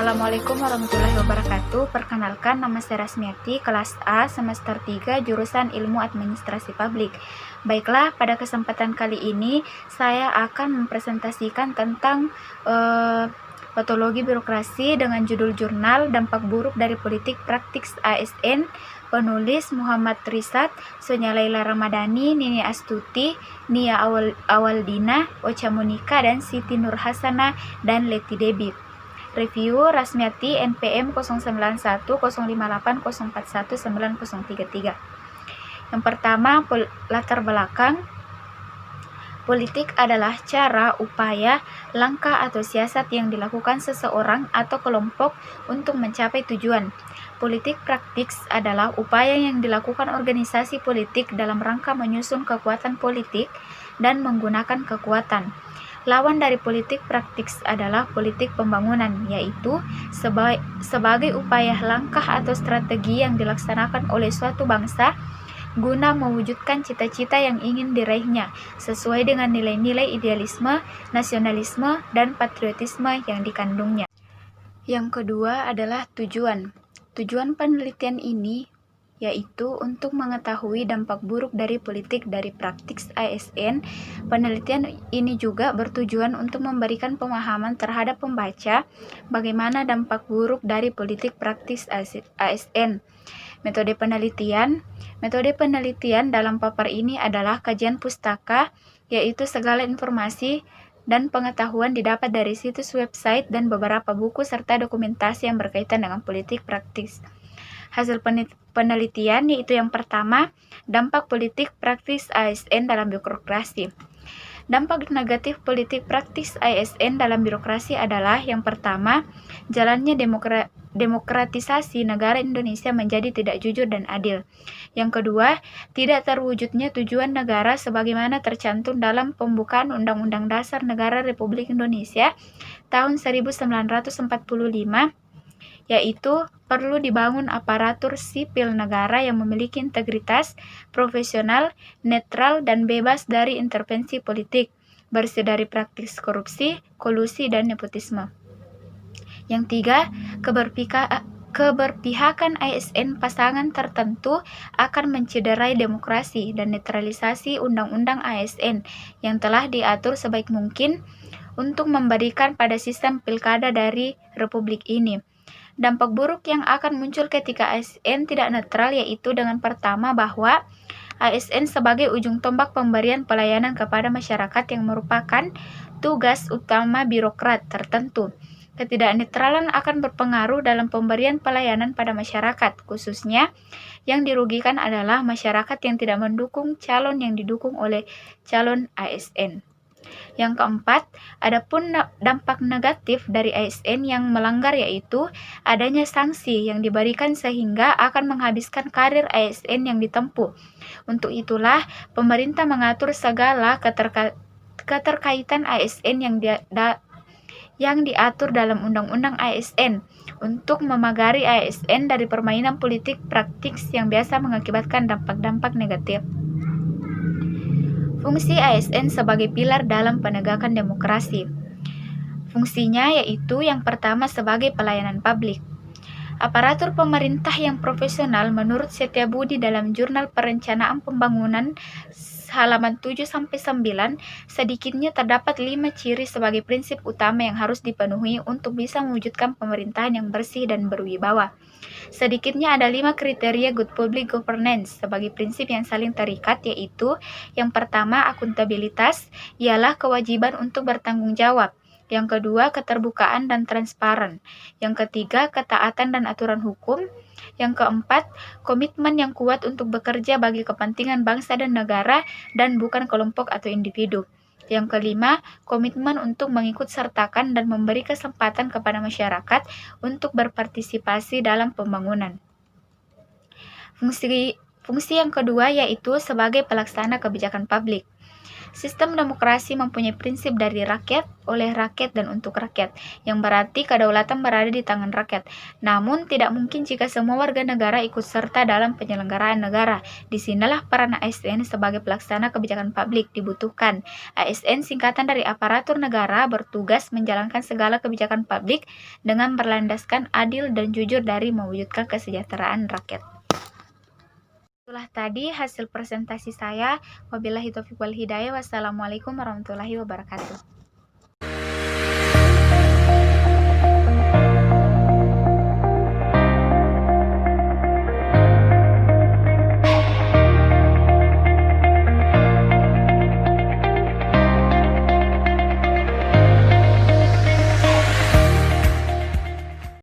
Assalamualaikum warahmatullahi wabarakatuh. Perkenalkan, nama saya Rasmiati, kelas A, semester 3, jurusan Ilmu Administrasi Publik. Baiklah, pada kesempatan kali ini saya akan mempresentasikan tentang patologi birokrasi dengan judul jurnal Dampak Buruk dari Politik Praktik ASN, penulis Muhammad Risat, Sonya Laila Ramadhani, Nini Astuti, Nia Awaldina, Ocha Monika, dan Siti Nur Hasana dan Leti Debbie. Review Rasmiati NPM 091041041933. Yang pertama, latar belakang. Politik adalah cara, upaya, langkah atau siasat yang dilakukan seseorang atau kelompok untuk mencapai tujuan. Politik praktik adalah upaya yang dilakukan organisasi politik dalam rangka menyusun kekuatan politik dan menggunakan kekuatan. Lawan dari politik praktik adalah politik pembangunan, yaitu sebagai upaya langkah atau strategi yang dilaksanakan oleh suatu bangsa guna mewujudkan cita-cita yang ingin diraihnya, sesuai dengan nilai-nilai idealisme, nasionalisme, dan patriotisme yang dikandungnya. Yang kedua adalah tujuan. Tujuan penelitian ini yaitu untuk mengetahui dampak buruk dari politik dari praktik ASN. Penelitian ini juga bertujuan untuk memberikan pemahaman terhadap pembaca bagaimana dampak buruk dari politik praktis ASN. Metode penelitian dalam paper ini adalah kajian pustaka, yaitu segala informasi dan pengetahuan didapat dari situs website dan beberapa buku serta dokumentasi yang berkaitan dengan politik praktis. Hasil penelitian yaitu yang pertama, dampak politik praktis ASN dalam birokrasi. Dampak negatif politik praktis ASN dalam birokrasi adalah yang pertama, jalannya demokratisasi negara Indonesia menjadi tidak jujur dan adil. Yang kedua, tidak terwujudnya tujuan negara sebagaimana tercantum dalam pembukaan Undang-Undang Dasar Negara Republik Indonesia tahun 1945, yaitu perlu dibangun aparatur sipil negara yang memiliki integritas, profesional, netral, dan bebas dari intervensi politik, bersih dari praktik korupsi, kolusi, dan nepotisme. Yang tiga, keberpihakan ASN pasangan tertentu akan mencederai demokrasi dan netralisasi undang-undang ASN yang telah diatur sebaik mungkin untuk memberikan pada sistem pilkada dari Republik ini. Dampak buruk yang akan muncul ketika ASN tidak netral yaitu dengan pertama bahwa ASN sebagai ujung tombak pemberian pelayanan kepada masyarakat yang merupakan tugas utama birokrat tertentu. Ketidaknetralan akan berpengaruh dalam pemberian pelayanan pada masyarakat, khususnya yang dirugikan adalah masyarakat yang tidak mendukung calon yang didukung oleh calon ASN. Yang keempat, adapun dampak negatif dari ASN yang melanggar yaitu adanya sanksi yang diberikan sehingga akan menghabiskan karir ASN yang ditempuh. Untuk itulah, pemerintah mengatur segala keterkaitan ASN yang diatur dalam Undang-Undang ASN untuk memagari ASN dari permainan politik praktik yang biasa mengakibatkan dampak-dampak negatif. Fungsi ASN sebagai pilar dalam penegakan demokrasi. Fungsinya yaitu yang pertama sebagai pelayanan publik. Aparatur pemerintah yang profesional menurut Setiabudi dalam Jurnal Perencanaan Pembangunan halaman 7-9, sedikitnya terdapat 5 ciri sebagai prinsip utama yang harus dipenuhi untuk bisa mewujudkan pemerintahan yang bersih dan berwibawa. Sedikitnya ada 5 kriteria good public governance sebagai prinsip yang saling terikat, yaitu yang pertama, akuntabilitas, ialah kewajiban untuk bertanggung jawab. Yang kedua, keterbukaan dan transparan. Yang ketiga, ketaatan dan aturan hukum. Yang keempat, komitmen yang kuat untuk bekerja bagi kepentingan bangsa dan negara dan bukan kelompok atau individu. Yang kelima, komitmen untuk mengikut sertakan dan memberi kesempatan kepada masyarakat untuk berpartisipasi dalam pembangunan. Fungsi yang kedua yaitu sebagai pelaksana kebijakan publik. Sistem demokrasi mempunyai prinsip dari rakyat, oleh rakyat, dan untuk rakyat, yang berarti kedaulatan berada di tangan rakyat. Namun, tidak mungkin jika semua warga negara ikut serta dalam penyelenggaraan negara. Disinilah peran ASN sebagai pelaksana kebijakan publik dibutuhkan. ASN singkatan dari aparatur negara bertugas menjalankan segala kebijakan publik dengan berlandaskan adil dan jujur dari mewujudkan kesejahteraan rakyat. Itulah tadi hasil presentasi saya. Wabillahi taufiq wal hidayah. Wassalamualaikum warahmatullahi wabarakatuh.